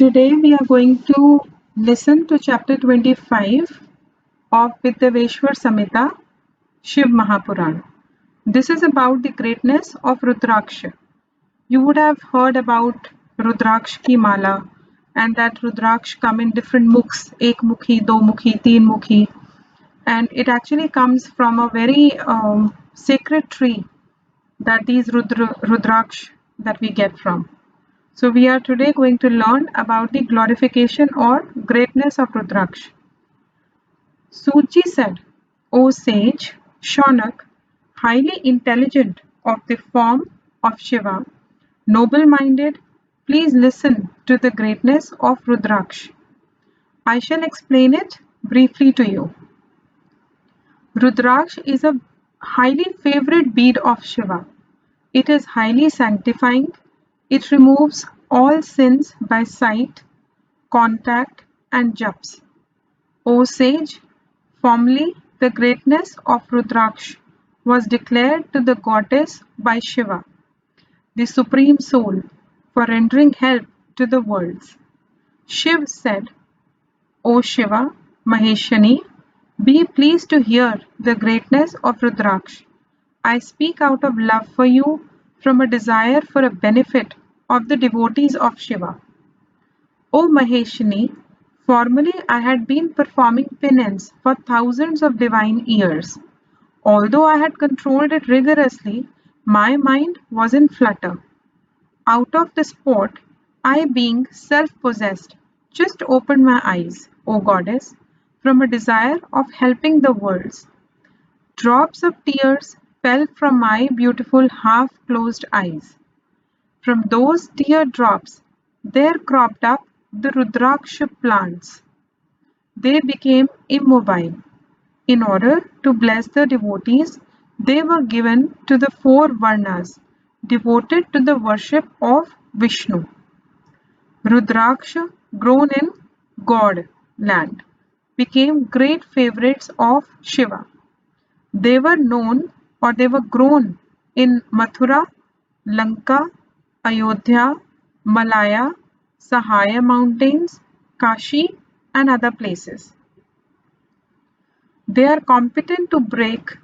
Today we are going to listen to chapter 25 of Vidyaveshwar Samhita, Shiv Mahapuran. This is about the greatness of Rudraksha. You would have heard about Rudraksh ki mala and that Rudraksh come in different mukhs, ek mukhi, do mukhi, teen mukhi, and it actually comes from a very sacred tree that these Rudraksh that we get from. So we are today going to learn about the glorification or greatness of Rudraksh. Suji said, O sage, Shaunak, highly intelligent of the form of Shiva, noble-minded, please listen to the greatness of Rudraksh. I shall explain it briefly to you. Rudraksh is a highly favorite bead of Shiva. It is highly sanctifying. It removes all sins by sight, contact, and japs. O sage, formerly the greatness of Rudraksh was declared to the goddess by Shiva, the supreme soul, for rendering help to the worlds. Shiv said, O Shiva, Maheshani, be pleased to hear the greatness of Rudraksh. I speak out of love for you from a desire for a benefit of the devotees of Shiva. O Maheshani, formerly I had been performing penance for thousands of divine years. Although I had controlled it rigorously, my mind was in flutter. Out of the sport, I being self-possessed, just opened my eyes, O goddess, from a desire of helping the worlds. Drops of tears fell from my beautiful half-closed eyes. From those tear drops there cropped up the Rudraksha plants. They became immobile. In order to bless the devotees, they were given to the four Varnas, devoted to the worship of Vishnu. Rudraksha, grown in God land, became great favorites of Shiva. They were known or they were grown in Mathura, Lanka, Ayodhya, Malaya, Sahaya mountains, Kashi and other places. They are competent to break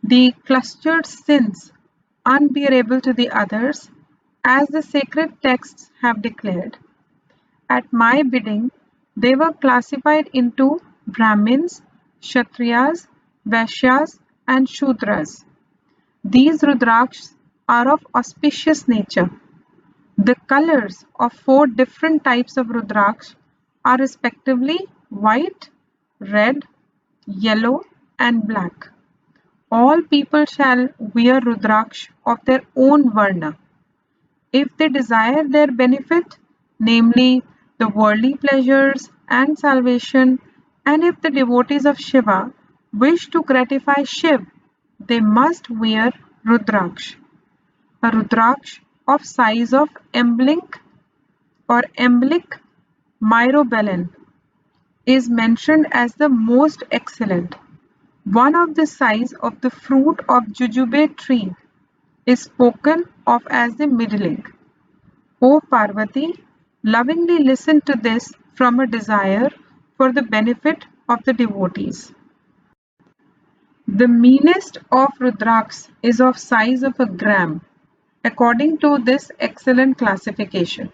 the clustered sins unbearable to the others, as the sacred texts have declared. At my bidding, they were classified into Brahmins, Kshatriyas, Vaishyas, and Shudras. These Rudrakshas are of auspicious nature. The colors of four different types of Rudraksh are respectively white, red, yellow, and black. All people shall wear Rudraksh of their own Varna. If they desire their benefit, namely the worldly pleasures and salvation, and if the devotees of Shiva wish to gratify Shiv, they must wear Rudraksh. A Rudraksh of size of emblink or emblic myrobalan is mentioned as the most excellent. One of the size of the fruit of jujube tree is spoken of as the middling. O Parvati, lovingly listen to this from a desire for the benefit of the devotees. The meanest of Rudrakshas is of size of a gram, according to this excellent classification.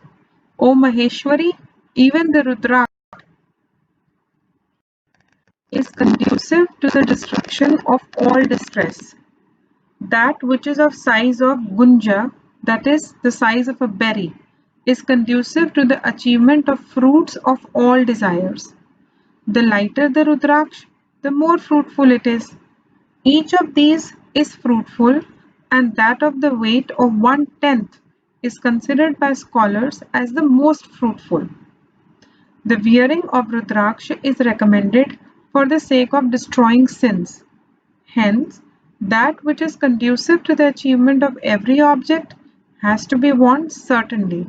O Maheshwari, even the Rudraksh is conducive to the destruction of all distress. That which is of size of gunja, that is, the size of a berry, is conducive to the achievement of fruits of all desires. The lighter the Rudraksh, the more fruitful it is. Each of these is fruitful, and that of the weight of 1/10 is considered by scholars as the most fruitful. The wearing of Rudraksh is recommended for the sake of destroying sins. Hence, that which is conducive to the achievement of every object has to be worn certainly.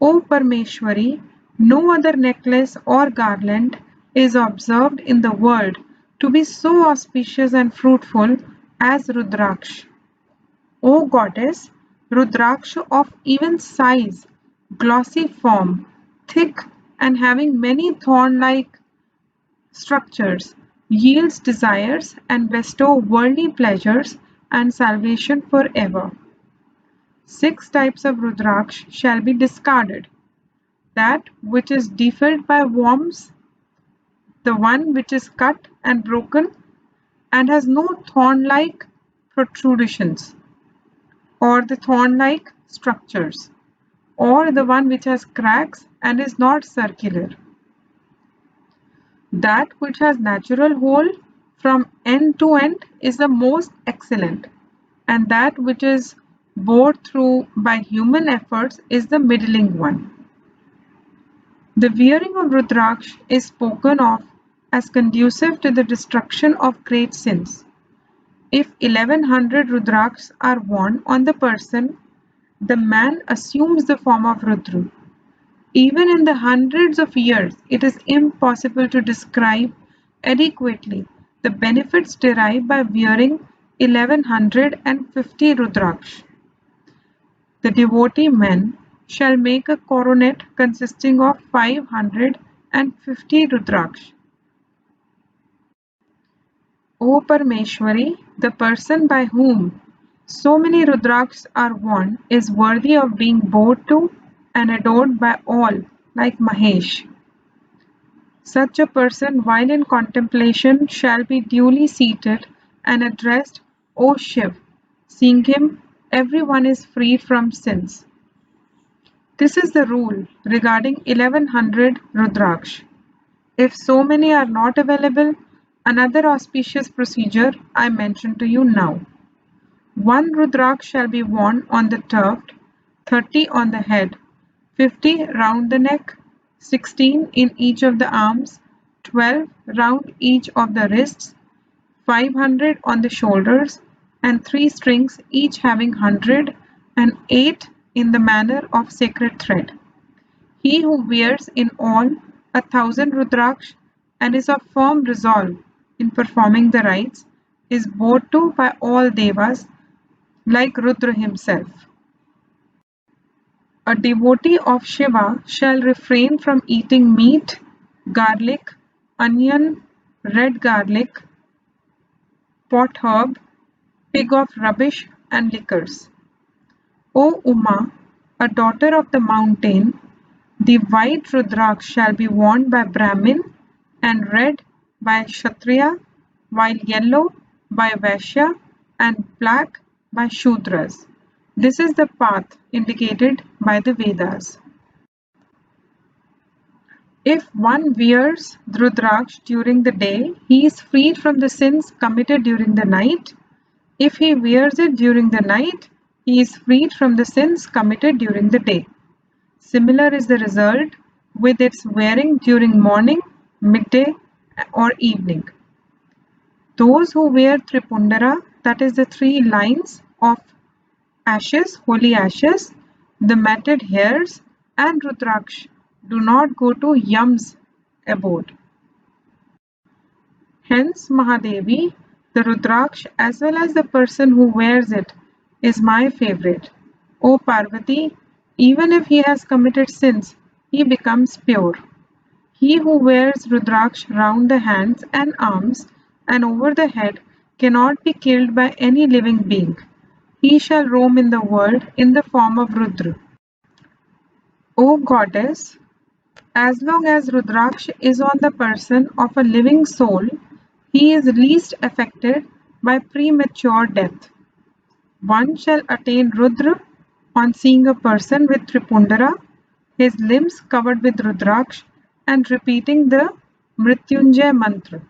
O Parmeshwari, no other necklace or garland is observed in the world to be so auspicious and fruitful as Rudraksh. O Goddess, Rudraksh of even size, glossy form, thick and having many thorn-like structures, yields desires and bestow worldly pleasures and salvation forever. 6 types of Rudraksh shall be discarded: that which is defiled by worms, the one which is cut and broken and has no thorn-like protrusions, or the thorn-like structures, or the one which has cracks and is not circular. That which has natural hole from end to end is the most excellent, and that which is bored through by human efforts is the middling one. The wearing of Rudraksh is spoken of as conducive to the destruction of great sins. If 1100 Rudrakshs are worn on the person, the man assumes the form of Rudra. Even in the hundreds of years, it is impossible to describe adequately the benefits derived by wearing 1150 Rudraksh. The devotee men shall make a coronet consisting of 550 Rudraksh. O Parameshwari, the person by whom so many Rudrakshs are worn is worthy of being bowed to and adored by all, like Mahesh. Such a person, while in contemplation, shall be duly seated and addressed, O Shiv. Seeing him, every one is freed from sins. This is the rule regarding 1100 Rudraksh. If so many are not available, another auspicious procedure I mention to you now. 1 Rudraksh shall be worn on the tuft, 30 on the head, 50 round the neck, 16 in each of the arms, 12 round each of the wrists, 500 on the shoulders, and 3 strings each having 100, and 8 in the manner of sacred thread. He who wears in all 1,000 Rudraksh and is of firm resolve in performing the rites is bowed to by all Devas like Rudra himself. A devotee of Shiva shall refrain from eating meat, garlic, onion, red garlic, pot herb, pig of rubbish and liquors. O Uma, a daughter of the mountain, the white Rudraksh shall be worn by Brahmin and red by Kshatriya, while yellow by Vaishya and black by Shudras. This is the path indicated by the Vedas. If one wears Rudraksh during the day, he is freed from the sins committed during the night. If he wears it during the night, he is freed from the sins committed during the day. Similar is the result with its wearing during morning, midday, or evening. Those who wear Tripundara, that is the 3 lines of ashes, holy ashes, the matted hairs, and Rudraksh, do not go to Yam's abode. Hence, Mahadevi, the Rudraksh as well as the person who wears it is my favorite. O Parvati, even if he has committed sins, he becomes pure. He who wears Rudraksh round the hands and arms and over the head cannot be killed by any living being. He shall roam in the world in the form of Rudra. O Goddess, as long as Rudraksh is on the person of a living soul, he is least affected by premature death. One shall attain Rudra on seeing a person with Tripundara, his limbs covered with Rudraksh, and repeating the Mrityunjay mantra.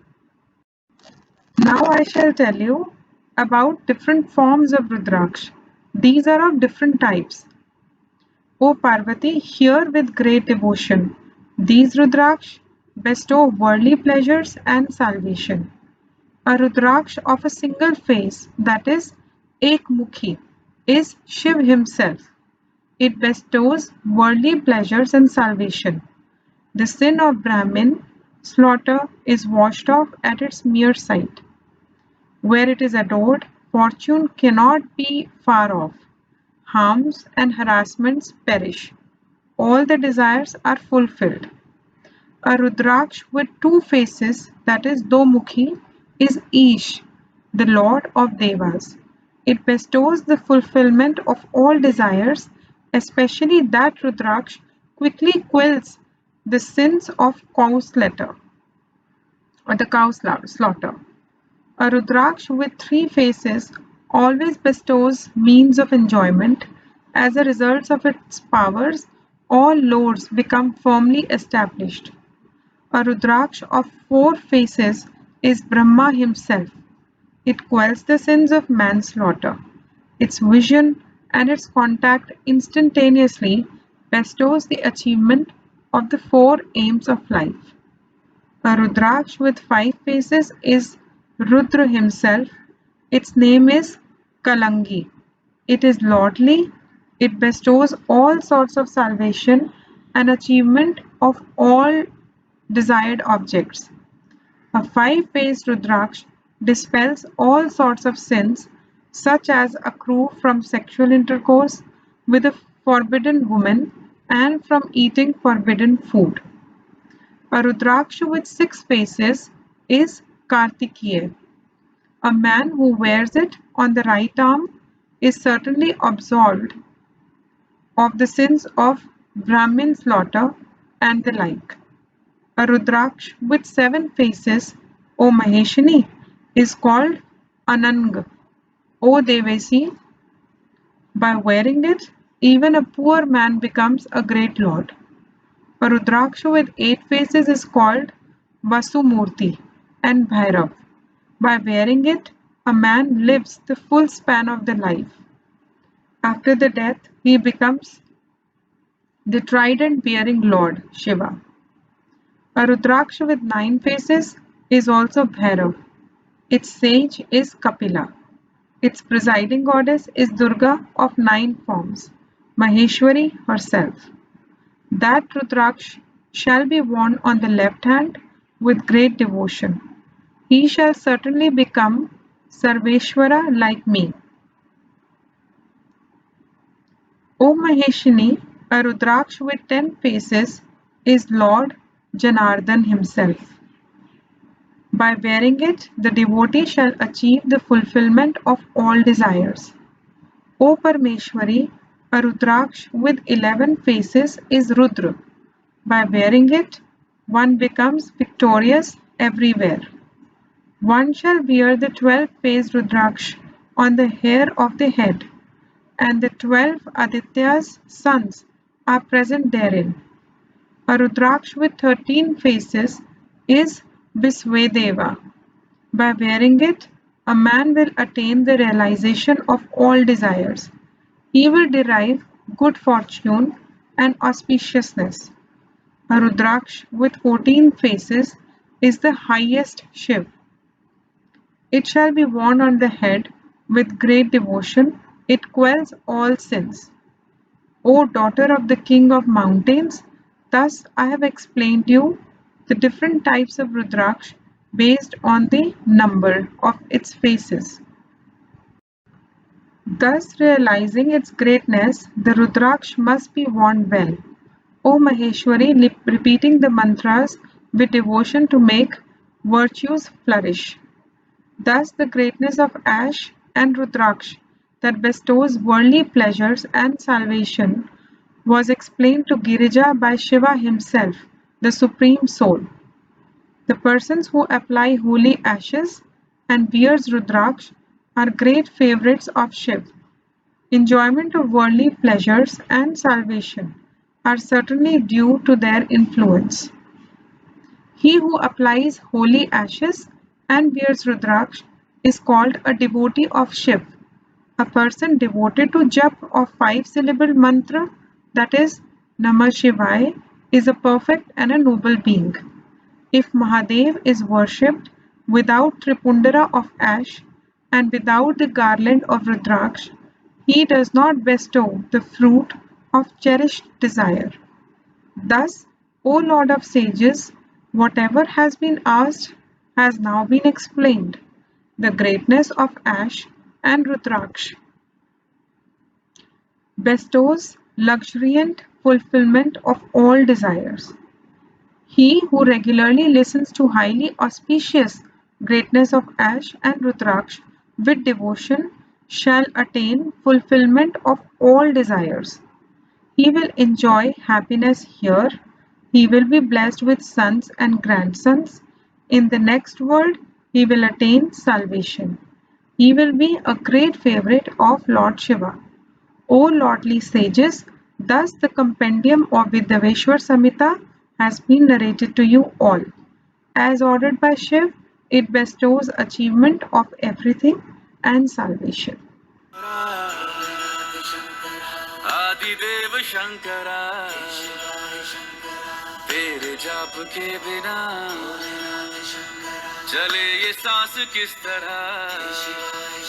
Now I shall tell you about different forms of Rudraksh. These are of different types. O Parvati, hear with great devotion. These Rudraksh bestow worldly pleasures and salvation. A Rudraksh of a single face, that is Ekmukhi, is Shiv himself. It bestows worldly pleasures and salvation. The sin of Brahmin slaughter is washed off at its mere sight. Where it is adored, fortune cannot be far off. Harms and harassments perish. all the desires are fulfilled. A Rudraksh with two faces, that is Domukhi, is Ish, the lord of Devas. It bestows the fulfillment of all desires, especially that Rudraksh quickly quells the sins of cow slaughter or the cow slaughter. A Rudraksh with three faces always bestows means of enjoyment. As a result of its powers, all lords become firmly established. A Rudraksh of four faces is Brahma himself. It quells the sins of manslaughter. Its vision and its contact instantaneously bestows the achievement of the four aims of life. A Rudraksh with five faces is Rudra himself. Its name is Kalangi. It is lordly. It bestows all sorts of salvation and achievement of all desired objects. A five-faced Rudraksh dispels all sorts of sins, such as accrue from sexual intercourse with a forbidden woman and from eating forbidden food. A Rudraksha with six faces is Kartikeya. A man who wears it on the right arm is certainly absolved of the sins of Brahmin slaughter and the like. A Rudraksh with seven faces, O Maheshini, is called Anang. O Devasi, by wearing it, even a poor man becomes a great lord. A Rudraksha with eight faces is called Vasumurti and Bhairav. By wearing it, a man lives the full span of the life. After the death, he becomes the trident-bearing Lord Shiva. A Rudraksha with nine faces is also Bhairav. Its sage is Kapila. Its presiding goddess is Durga of nine forms, Maheshwari herself. That Rudraksh shall be worn on the left hand with great devotion. He shall certainly become Sarveshwara like me. O Maheshini, a Rudraksh with 10 faces is Lord Janardhan himself. By wearing it, the devotee shall achieve the fulfillment of all desires. O Parmeshwari, a Rudraksh with 11 faces is Rudra. By wearing it, one becomes victorious everywhere. One shall wear the 12-faced Rudraksh on the hair of the head, and the 12 Aditya's sons are present therein. A Rudraksh with 13 faces is Visvedeva. By wearing it, a man will attain the realization of all desires. He will derive good fortune and auspiciousness. A Rudraksh with 14 faces is the highest Shiv. It shall be worn on the head with great devotion. It quells all sins. O daughter of the king of mountains, thus I have explained you the different types of Rudraksh based on the number of its faces. Thus realizing its greatness, the Rudraksh must be worn well. O Maheshwari, repeating the mantras with devotion to make virtues flourish. Thus the greatness of Ash and Rudraksh that bestows worldly pleasures and salvation was explained to Girija by Shiva himself, the Supreme Soul. The persons who apply holy ashes and wears Rudraksh are great favorites of Shiv. Enjoyment of worldly pleasures and salvation are certainly due to their influence. He who applies holy ashes and wears Rudraksh is called a devotee of Shiv. A person devoted to jap of 5-syllable mantra, that is Namah Shivaya, is a perfect and a noble being. If Mahadev is worshipped without Tripundara of ash and without the garland of Rudraksh, he does not bestow the fruit of cherished desire. Thus, O Lord of sages, whatever has been asked has now been explained. The greatness of Ash and Rudraksh bestows luxuriant fulfillment of all desires. He who regularly listens to highly auspicious greatness of Ash and Rudraksh with devotion shall attain fulfillment of all desires. He will enjoy happiness here. He will be blessed with sons and grandsons. In the next world, he will attain salvation. He will be a great favorite of Lord Shiva. O lordly sages, thus the compendium of Vidyaveshwar Samhita has been narrated to you all. As ordered by Shiv, it bestows achievement of everything and salvation. आदिदेव Shankara तेरे जाप के बिना चले ये सांस किस तरह